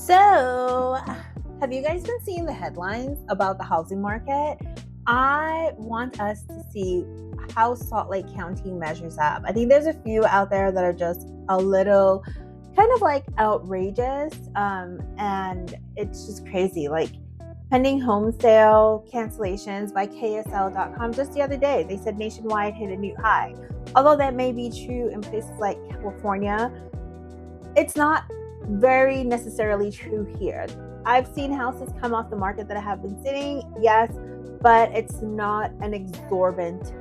So, have you guys been seeing the headlines about the housing market? I want us to see how Salt Lake County measures up. I think there's a few out there that are just a little kind of like outrageous, and it's just crazy. Like pending home sale cancellations by KSL.com just the other day, they said nationwide hit a new high. Although that may be true in places like California, it's not very necessarily true here. I've seen houses come off the market that have been sitting, yes, but it's not an exorbitant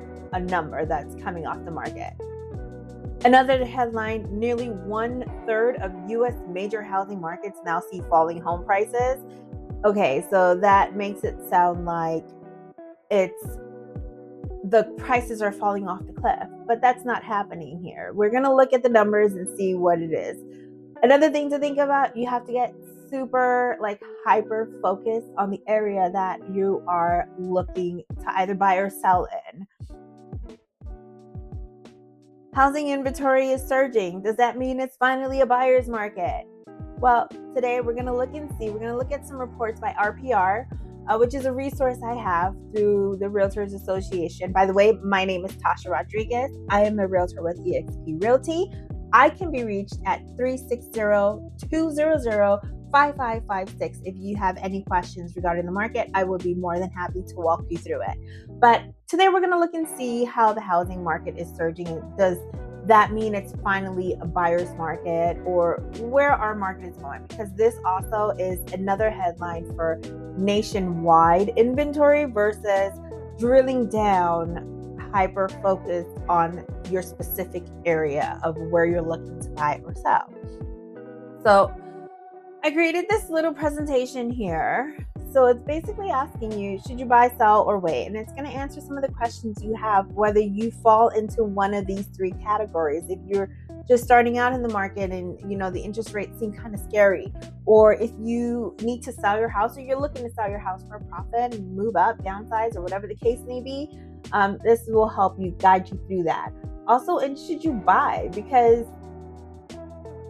number that's coming off the market. Another headline, nearly 1/3 of U.S. major housing markets now see falling home prices. Okay, so that makes it sound like the prices are falling off the cliff, but that's not happening here. We're going to look at the numbers and see what it is. Another thing to think about, you have to get super hyper focused on the area that you are looking to either buy or sell in. Housing inventory is surging. Does that mean it's finally a buyer's market? Well, today we're going to look at some reports by RPR, which is a resource I have through the Realtors Association. By the way, my name is Tasha Rodriguez. I am a realtor with eXp Realty. I can be reached at 360-200-5556. If you have any questions regarding the market, I will be more than happy to walk you through it. But today we're going to look and see how the housing market is surging. Does that mean it's finally a buyer's market, or where our market is going? Because this also is another headline for nationwide inventory versus drilling down hyper focused on your specific area of where you're looking to buy or sell. So I created this little presentation here. So it's basically asking you, should you buy, sell, or wait? And it's going to answer some of the questions you have, whether you fall into one of these three categories. If you're just starting out in the market and the interest rates seem kind of scary, or if you need to sell your house, or you're looking to sell your house for a profit and move up, downsize, or whatever the case may be, this will help you, guide you through that. Also, and should you buy? Because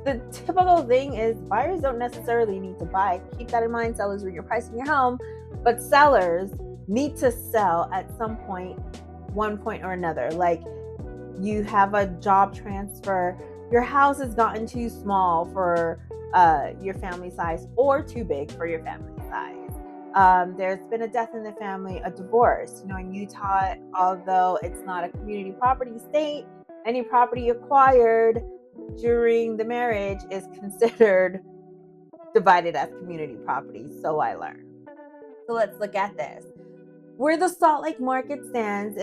the typical thing is buyers don't necessarily need to buy. Keep that in mind, sellers, when you're pricing your home, but sellers need to sell at some point, one point or another. Like you have a job transfer, your house has gotten too small for your family size or too big for your family size. There's been a death in the family, a divorce. In Utah, although it's not a community property state, any property acquired during the marriage is considered divided as community property, so I learned. So let's look at this. Where the Salt Lake market stands,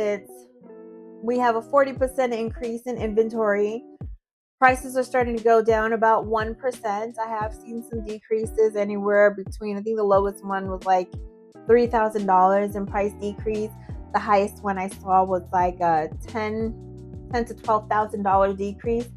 we have a 40% increase in inventory. Prices are starting to go down about 1%. I have seen some decreases anywhere between, I think the lowest one was like $3,000 in price decrease. The highest one I saw was like a $10,000 to $12,000 decrease.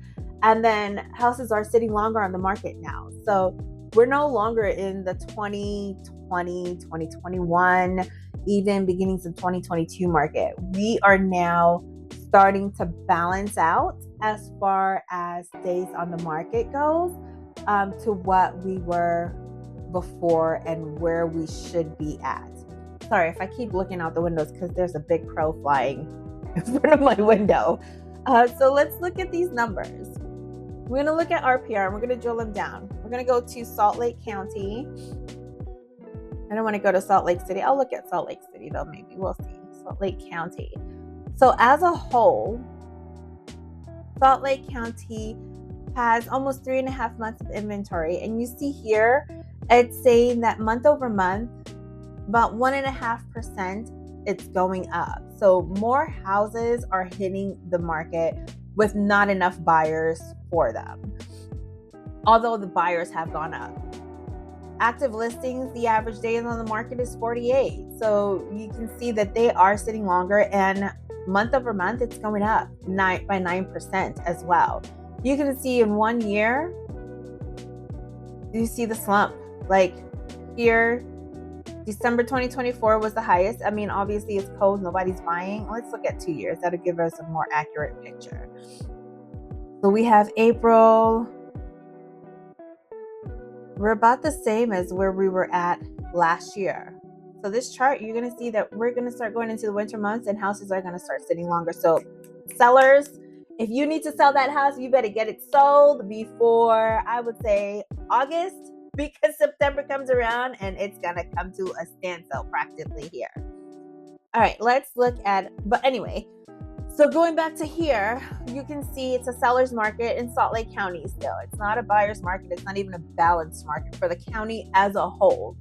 And then houses are sitting longer on the market now. So we're no longer in the 2020, 2021, even beginnings of 2022 market. We are now starting to balance out as far as days on the market goes, to what we were before and where we should be at. Sorry if I keep looking out the windows because there's a big crow flying in front of my window. So let's look at these numbers. We're going to look at RPR and we're going to drill them down. We're going to go to Salt Lake County. I don't want to go to Salt Lake City. I'll look at Salt Lake City though, maybe. We'll see. Salt Lake County. So as a whole, Salt Lake County has almost 3.5 months of inventory. And you see here, it's saying that month over month, about 1.5%, it's going up. So more houses are hitting the market with not enough buyers for them, although the buyers have gone up. Active listings, the average days on the market is 48. So you can see that they are sitting longer, and month over month, it's going up by 9% as well. You can see in 1 year, you see the slump. Like here, December 2024 was the highest. I mean, obviously it's cold, nobody's buying. Let's look at 2 years. That'll give us a more accurate picture. So we have April we're about the same as where we were at last year. So this chart, you're going to see that we're going to start going into the winter months and houses are going to start sitting longer. So sellers, if you need to sell that house, you better get it sold before, I would say, August, because September comes around and it's going to come to a standstill practically here. All right, let's look at, but anyway, so going back to here, you can see it's a seller's market in Salt Lake County still. It's not a buyer's market. It's not even a balanced market for the county as a whole.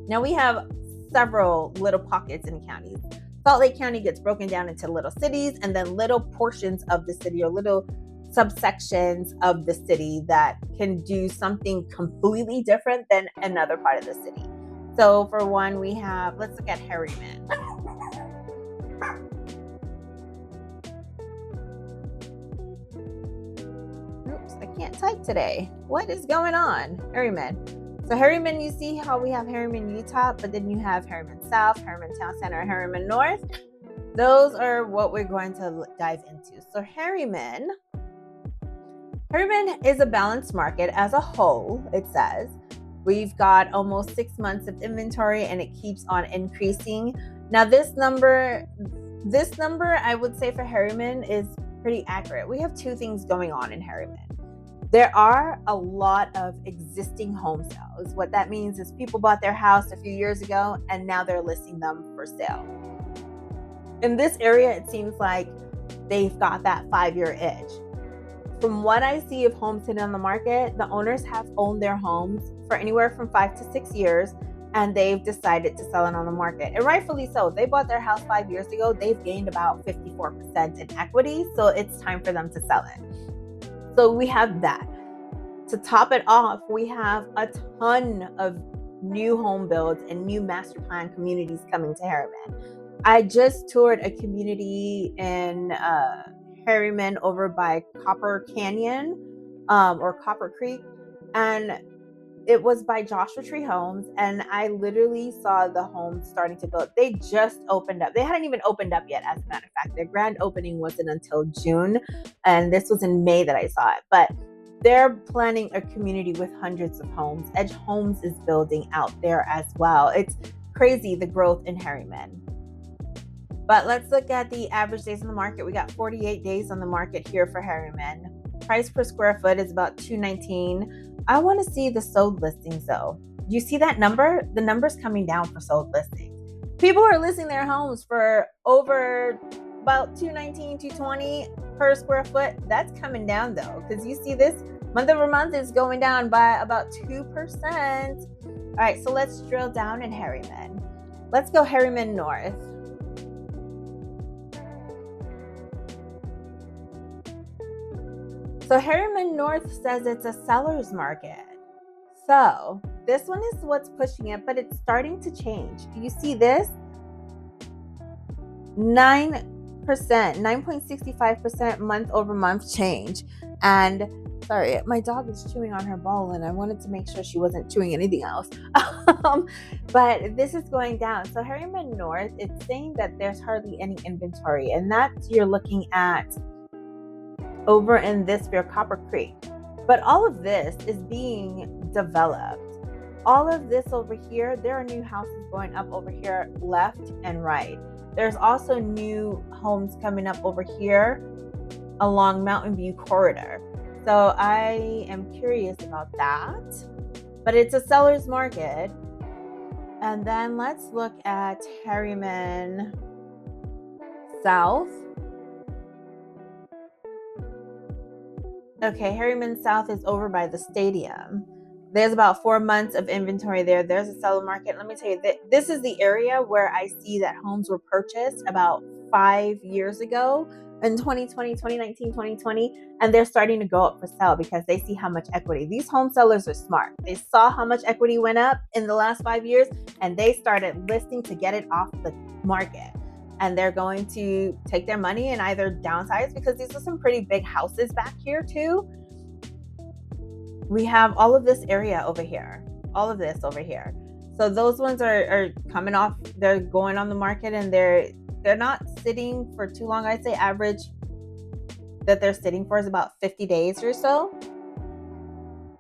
Now we have several little pockets in counties. Salt Lake County gets broken down into little cities and then little portions of the city or little subsections of the city that can do something completely different than another part of the city. So for one, we have, let's look at Herriman. Oops, I can't type today. What is going on? Herriman. So Herriman, you see how we have Herriman, Utah, but then you have Herriman South, Herriman Town Center, Herriman North. Those are what we're going to dive into. So Herriman is a balanced market as a whole, it says. We've got almost 6 months of inventory and it keeps on increasing. Now this number, I would say for Herriman is pretty accurate. We have two things going on in Herriman. There are a lot of existing home sales. What that means is people bought their house a few years ago and now they're listing them for sale. In this area, it seems like they've got that 5-year edge. From what I see of homes sitting on the market, the owners have owned their homes for anywhere from 5 to 6 years and they've decided to sell it on the market. And rightfully so. If they bought their house 5 years ago, they've gained about 54% in equity. So it's time for them to sell it. So we have that. To top it off, we have a ton of new home builds and new master plan communities coming to Herriman. I just toured a community in Herriman over by Copper Canyon or Copper Creek, and it was by Joshua Tree Homes, and I literally saw the homes starting to build. They just opened up. They hadn't even opened up yet, as a matter of fact. Their grand opening wasn't until June, and this was in May that I saw it. But they're planning a community with hundreds of homes. Edge Homes is building out there as well. It's crazy, the growth in Herriman. But let's look at the average days on the market. We got 48 days on the market here for Herriman. Price per square foot is about $219. I want to see the sold listings though. Do you see that number? The number's coming down for sold listings. People are listing their homes for over about $219, $220 per square foot. That's coming down though, because you see this month over month is going down by about 2%. All right, so let's drill down in Herriman. Let's go Herriman North. So Herriman North says it's a seller's market. So this one is what's pushing it, but it's starting to change. You see this? 9.65% month over month change. And sorry, my dog is chewing on her ball and I wanted to make sure she wasn't chewing anything else. But this is going down. So Herriman North, it's saying that there's hardly any inventory, and that's you're looking at over in this near Copper Creek. But all of this is being developed. All of this over here, there are new houses going up over here left and right. There's also new homes coming up over here along Mountain View Corridor. So I am curious about that. But it's a seller's market. And then let's look at Herriman South. Okay, Herriman South is over by the stadium. There's about 4 months of inventory there. There's a seller market. Let me tell you, that this is the area where I see that homes were purchased about 5 years ago in 2020, 2019, 2020, and they're starting to go up for sale because they see how much equity. These home sellers are smart. They saw how much equity went up in the last 5 years, and they started listing to get it off the market. And they're going to take their money and either downsize, because these are some pretty big houses back here too. We have all of this area over here, all of this over here. So those ones are coming off. They're going on the market and they're not sitting for too long. I'd say average that they're sitting for is about 50 days or so.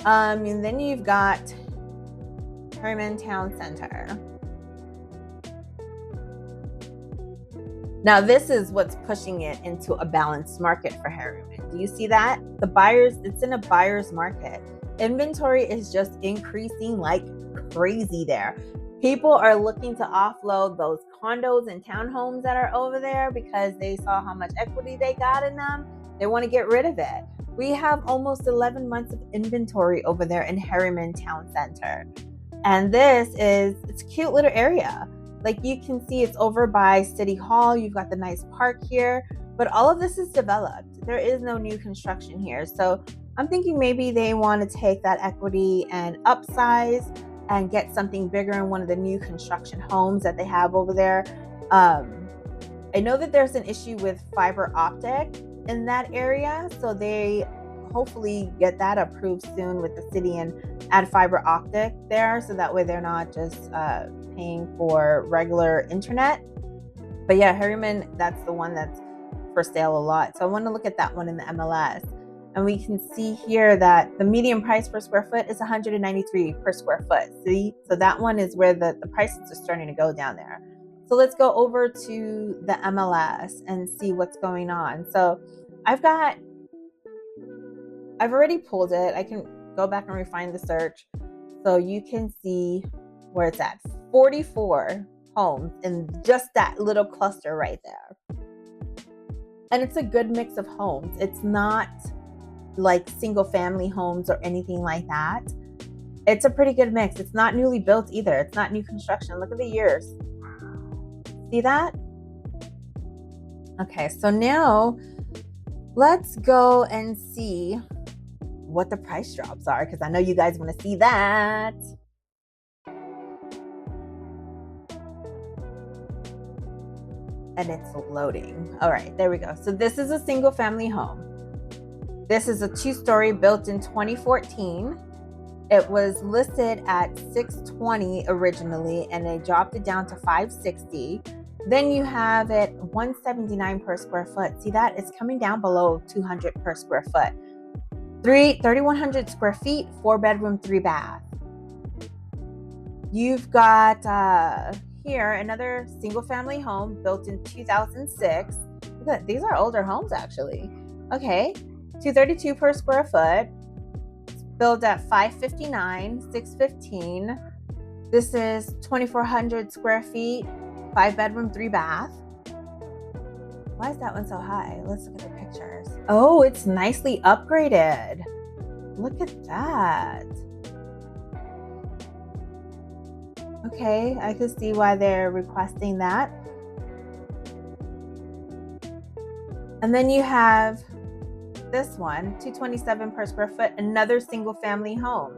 And then you've got Herriman Town Center. Now, this is what's pushing it into a balanced market for Herriman. Do you see that? The buyers, it's in a buyer's market. Inventory is just increasing like crazy there. People are looking to offload those condos and townhomes that are over there because they saw how much equity they got in them. They want to get rid of it. We have almost 11 months of inventory over there in Herriman Town Center. And it's a cute little area. Like you can see, it's over by City Hall. You've got the nice park here, but all of this is developed. There is no new construction here. So I'm thinking maybe they want to take that equity and upsize and get something bigger in one of the new construction homes that they have over there. I know that there's an issue with fiber optic in that area. So they hopefully get that approved soon with the city and add fiber optic there. So that way they're not just paying for regular internet. But yeah, Herriman, that's the one that's for sale a lot. So I want to look at that one in the MLS. And we can see here that the median price per square foot is $193 per square foot. See, so that one is where the prices are starting to go down there. So let's go over to the MLS and see what's going on. So I've already pulled it. I can go back and refine the search. So you can see where it's at. 44 homes in just that little cluster right there. And it's a good mix of homes. It's not like single family homes or anything like that. It's a pretty good mix. It's not newly built either. It's not new construction. Look at the years. See that? Okay, so now let's go and see what the price drops are, because I know you guys want to see that. And it's loading. All right, there we go. So this is a single family home. This is a 2-story built in 2014. It was listed at $620 originally, and they dropped it down to $560. Then you have it $179 per square foot. See that? It's coming down below $200 per square foot. 3,100 square feet, 4-bedroom, 3-bath. You've got here another single family home built in 2006. Look at that. These are older homes actually. Okay, $232 per square foot. It's built at $559, $615. This is 2,400 square feet, 5-bedroom, 3-bath. Why is that one so high? Let's look at the pictures. Oh, it's nicely upgraded. Look at that. Okay, I can see why they're requesting that. And then you have this one, $227 per square foot, another single family home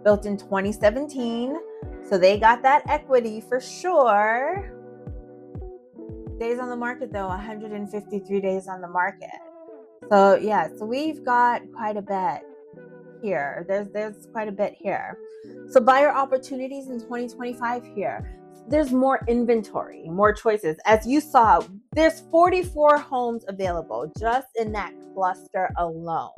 built in 2017. So they got that equity for sure. Days on the market though, 153 days on the market. So yeah, so we've got quite a bit here. There's quite a bit here. So buyer opportunities in 2025 here. There's more inventory, more choices. As you saw, there's 44 homes available just in that cluster alone.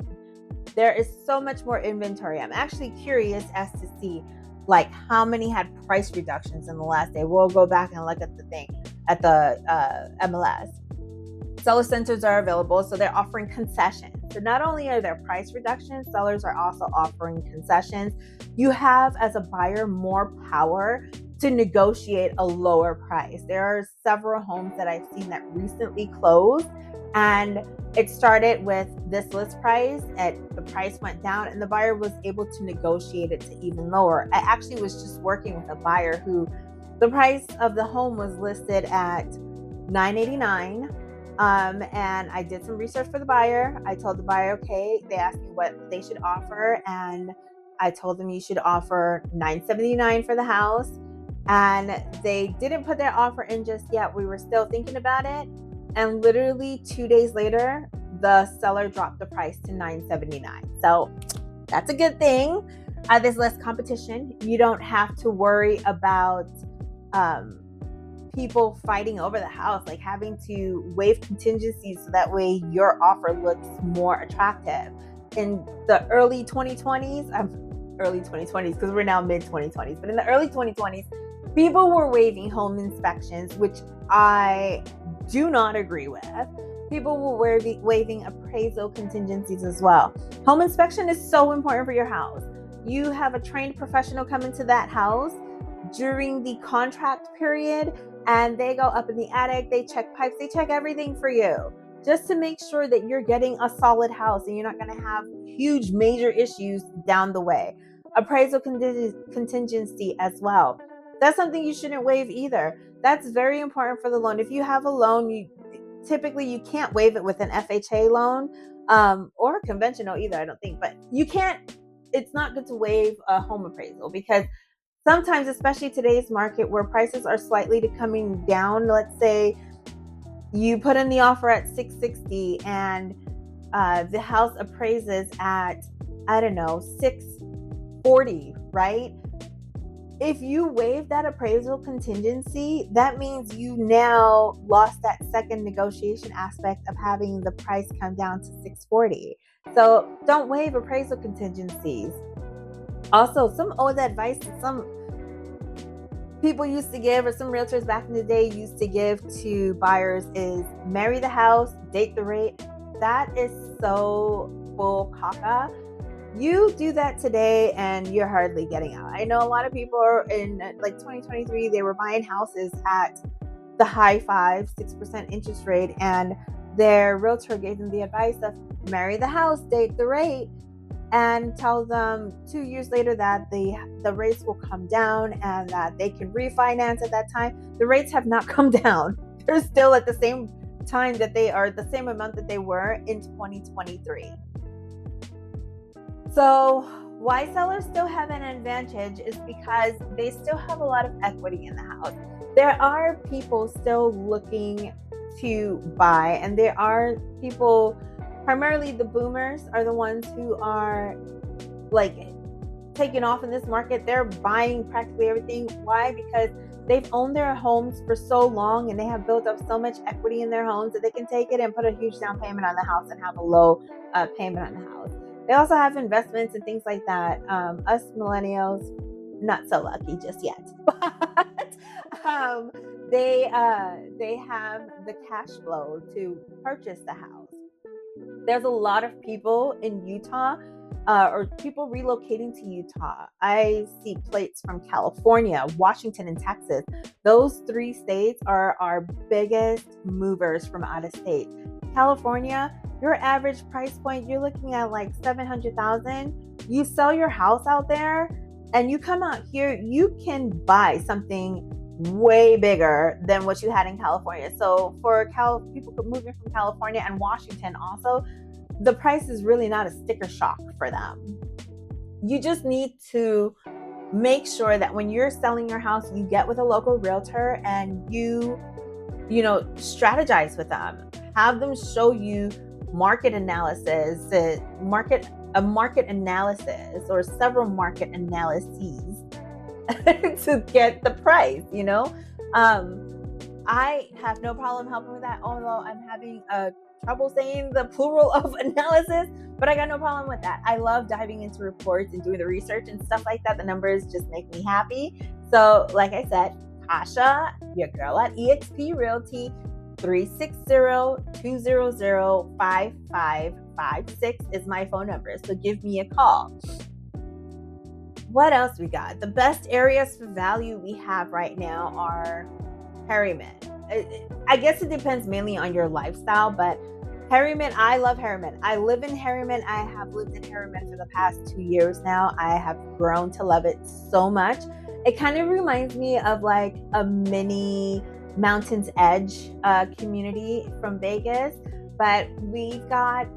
There is so much more inventory. I'm actually curious as to see like how many had price reductions in the last day. We'll go back and look at the thing at the MLS. Seller centers are available, so they're offering concessions. So not only are there price reductions, sellers are also offering concessions. You have, as a buyer, more power to negotiate a lower price. There are several homes that I've seen that recently closed, and it started with this list price, and the price went down, and the buyer was able to negotiate it to even lower. I actually was just working with a buyer who the price of the home was listed at $989. And I did some research for the buyer. I told the buyer, okay, they asked me what they should offer, and I told them you should offer $979 for the house. And they didn't put their offer in just yet. We were still thinking about it. And literally 2 days later, the seller dropped the price to $979. So that's a good thing. There's less competition. You don't have to worry about people fighting over the house, like having to waive contingencies so that way your offer looks more attractive. in the early 2020s, early 2020s because we're now mid 2020s, but in the early 2020s, people were waiving home inspections, which I do not agree with. People were waiving appraisal contingencies as well. Home inspection is so important for your house. You have a trained professional come into that house during the contract period, and they go up in the attic, they check pipes, they check everything for you, just to make sure that you're getting a solid house and you're not going to have huge major issues down the way. Appraisal contingency as well. That's something you shouldn't waive either. That's very important for the loan. If you have a loan, typically you can't waive it with an FHA loan, or conventional either, I don't think, but you can't, it's not good to waive a home appraisal because sometimes, especially today's market where prices are slightly coming down, let's say you put in the offer at $660 and the house appraises at, I don't know, $640, right? If you waive that appraisal contingency, that means you now lost that second negotiation aspect of having the price come down to $640. So don't waive appraisal contingencies. Also, some old advice that some people used to give, or some realtors back in the day used to give to buyers, is marry the house, date the rate. That is so bull caca. You do that today and you're hardly getting out. I know a lot of people are in like 2023, they were buying houses at the high 6% interest rate, and their realtor gave them the advice of marry the house, date the rate, and tell them 2 years later that the rates will come down and that they can refinance at that time. The rates have not come down. They're still at the same time that they are, the same amount that they were in 2023. So why sellers still have an advantage is because they still have a lot of equity in the house. There are people still looking to buy, and there are people, primarily the boomers are the ones who are like taking off in this market. They're buying practically everything. Why? Because they've owned their homes for so long and they have built up so much equity in their homes that they can take it and put a huge down payment on the house and have a low payment on the house. They also have investments and things like that. Us millennials, not so lucky just yet, but they have the cash flow to purchase the house. There's a lot of people in Utah, or people relocating to Utah. I see plates from California, Washington, and Texas. Those 3 states are our biggest movers from out of state. California, your average price point, you're looking at like $700,000. You sell your house out there and you come out here, you can buy something way bigger than what you had in California. So for people moving from California and Washington also, the price is really not a sticker shock for them. You just need to make sure that when you're selling your house, you get with a local realtor and you strategize with them. Have them show you market analysis, market analysis, or several market analyses to get the price. I have no problem helping with that, although I'm having trouble saying the plural of analysis, but I got no problem with that. I love diving into reports and doing the research and stuff like that. The numbers just make me happy. So like I said, Tasha, your girl at eXp Realty, 360-200-5556 is my phone number. So give me a call. What else we got? The best areas for value we have right now are Herriman. I guess it depends mainly on your lifestyle, but Herriman, I love Herriman. I live in Herriman. I have lived in Herriman for the past 2 years now. I have grown to love it so much. It kind of reminds me of like a mini Mountain's Edge community from Vegas, but we've got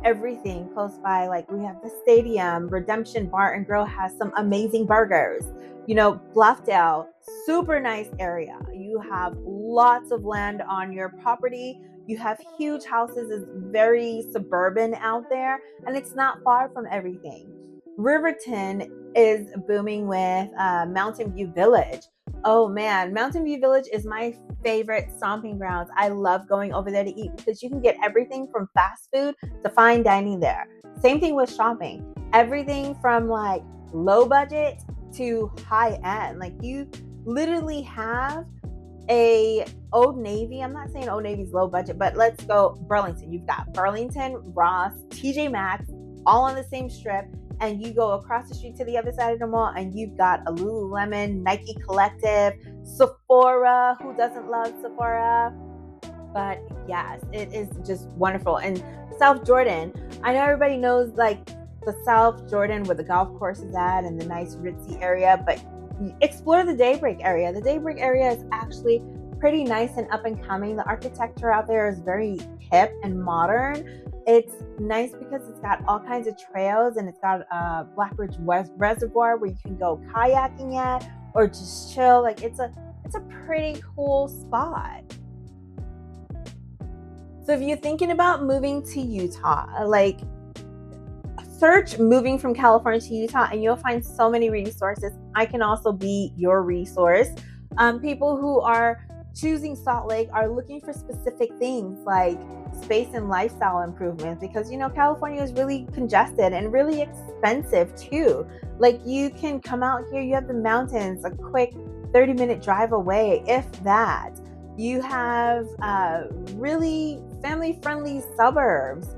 everything close by. Like we have the stadium. Redemption Bar and Grill has some amazing burgers. Bluffdale, super nice area. You have lots of land on your property. You have huge houses. It's very suburban out there, and it's not far from everything. Riverton is booming with Mountain View Village. Oh man, Mountain View Village is my favorite stomping grounds. I love going over there to eat because you can get everything from fast food to fine dining there. Same thing with shopping. Everything from like low budget to high end. Like you literally have a Old Navy. I'm not saying Old Navy's low budget, but let's go Burlington. You've got Burlington, Ross, TJ Maxx, all on the same strip. And you go across the street to the other side of the mall and you've got a Lululemon, Nike Collective, Sephora. Who doesn't love Sephora? But yes, it is just wonderful. And South Jordan, I know everybody knows like the South Jordan where the golf course is at and the nice ritzy area, but explore the Daybreak area. The Daybreak area is actually pretty nice and up and coming. The architecture out there is very hip and modern. It's nice because it's got all kinds of trails and it's got a Blackridge Reservoir where you can go kayaking at or just chill. Like it's a pretty cool spot. So if you're thinking about moving to Utah, like search moving from California to Utah and you'll find so many resources. I can also be your resource. People who are choosing Salt Lake are looking for specific things like space and lifestyle improvements because, you know, California is really congested and really expensive too. Like you can come out here, you have the mountains, a quick 30-minute drive away, if that. You have really family-friendly suburbs.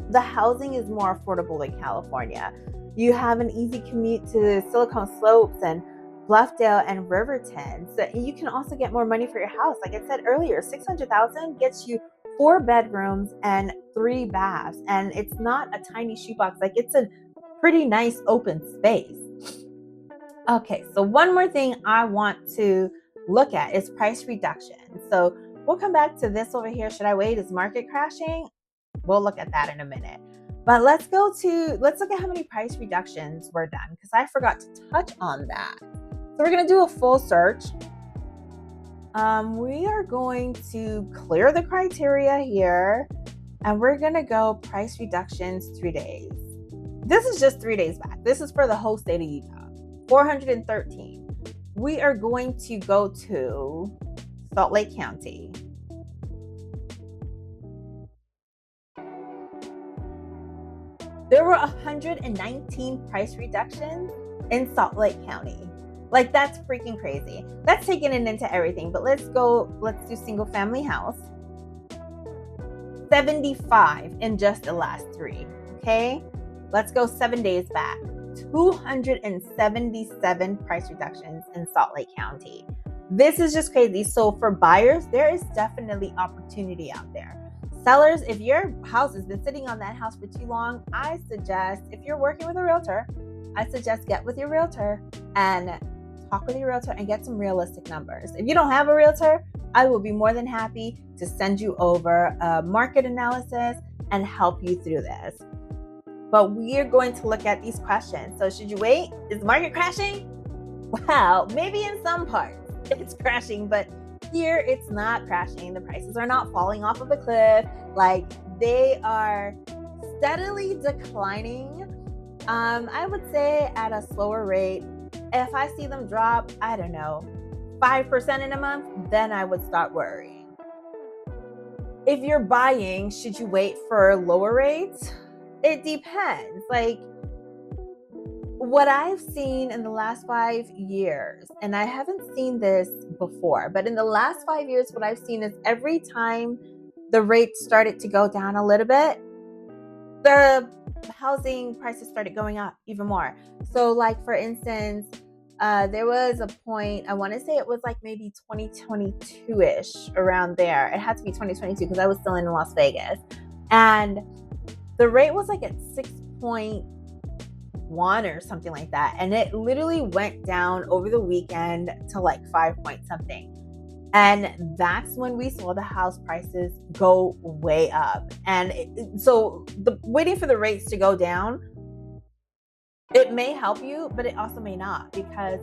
The housing is more affordable than California. You have an easy commute to Silicon Slopes and Bluffdale and Riverton. So you can also get more money for your house. Like I said earlier, $600,000 gets you 4 bedrooms and 3 baths. And it's not a tiny shoebox. Like it's a pretty nice open space. Okay, so one more thing I want to look at is price reduction. So we'll come back to this over here. Should I wait? Is market crashing? We'll look at that in a minute. But let's look at how many price reductions were done because I forgot to touch on that. So we're going to do a full search. We are going to clear the criteria here and we're going to go price reductions 3 days. This is just 3 days back. This is for the whole state of Utah. 413. We are going to go to Salt Lake County. There were 119 price reductions in Salt Lake County. Like that's freaking crazy. That's taking it into everything. But let's do single family house. 75 in just the last 3. Okay. Let's go 7 days back. 277 price reductions in Salt Lake County. This is just crazy. So for buyers, there is definitely opportunity out there. Sellers, if your house has been sitting on that house for too long, I suggest, if you're working with a realtor, I suggest get with your realtor and talk with your realtor and get some realistic numbers. If you don't have a realtor, I will be more than happy to send you over a market analysis and help you through this. But we are going to look at these questions. So should you wait? Is the market crashing? Well, maybe in some parts it's crashing, but here it's not crashing. The prices are not falling off of a cliff. Like they are steadily declining. I would say at a slower rate. If I see them drop, I don't know, 5% in a month, then I would start worrying. If you're buying, should you wait for lower rates? It depends. Like what I've seen in the last 5 years, and I haven't seen this before, but in the last 5 years, what I've seen is every time the rates started to go down a little bit, the housing prices started going up even more. So like, for instance, there was a point, I want to say it was like maybe 2022-ish, around there. It had to be 2022 because I was still in Las Vegas. And the rate was like at 6.1 or something like that. And it literally went down over the weekend to like 5 point something. And that's when we saw the house prices go way up. And so waiting for the rates to go down, it may help you, but it also may not, because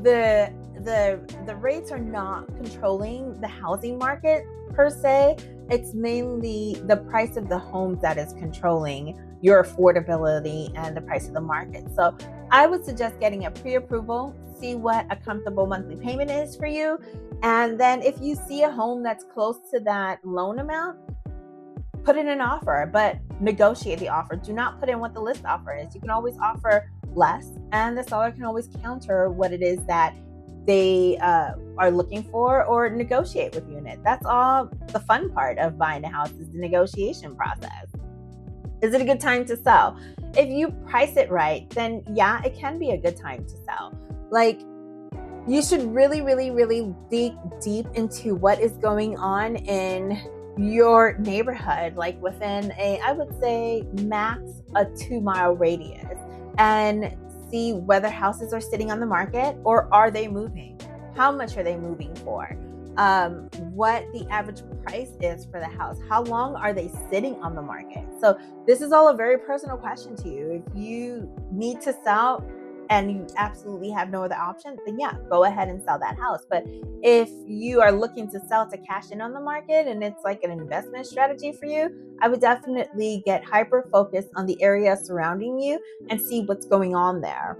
the rates are not controlling the housing market per se. It's mainly the price of the homes that is controlling your affordability and the price of the market. So I would suggest getting a pre-approval, see what a comfortable monthly payment is for you. And then if you see a home that's close to that loan amount, put in an offer, but negotiate the offer. Do not put in what the list offer is. You can always offer less, and the seller can always counter what it is that they are looking for or negotiate with you in it. That's all the fun part of buying a house, is the negotiation process. Is it a good time to sell? If you price it right, then yeah, it can be a good time to sell. Like, you should really, really, really dig deep into what is going on in your neighborhood, like within I would say max a 2-mile radius, and see whether houses are sitting on the market or are they moving. How much are they moving for? What the average price is for the house. How long are they sitting on the market? So this is all a very personal question to you. If you need to sell and you absolutely have no other option, then yeah, go ahead and sell that house. But if you are looking to sell to cash in on the market and it's like an investment strategy for you, I would definitely get hyper focused on the area surrounding you and see what's going on there.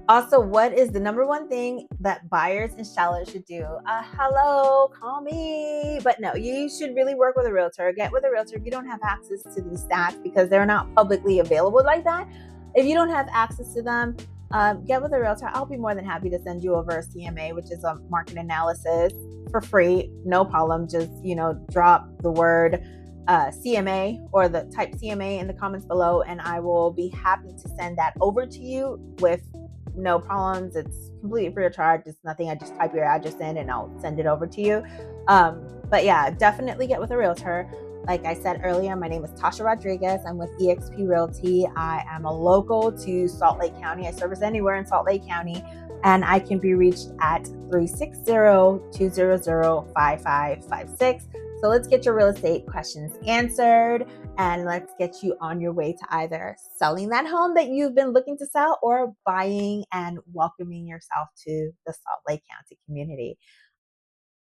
Also, what is the number one thing that buyers and sellers should do? Hello, call me. But no, you should really work with a realtor. Get with a realtor if you don't have access to these stats, because they're not publicly available like that. If you don't have access to them, get with a realtor. I'll be more than happy to send you over a CMA, which is a market analysis, for free. No problem. Just, drop the word CMA or the type CMA in the comments below, and I will be happy to send that over to you with no problems. It's completely free of charge. It's nothing. I just type your address in and I'll send it over to you. But yeah, definitely get with a realtor. Like I said earlier, my name is Tasha Rodriguez. I'm with eXp Realty. I am a local to Salt Lake County. I service anywhere in Salt Lake County, and I can be reached at 360-200-5556. So let's get your real estate questions answered, and let's get you on your way to either selling that home that you've been looking to sell or buying and welcoming yourself to the Salt Lake County community.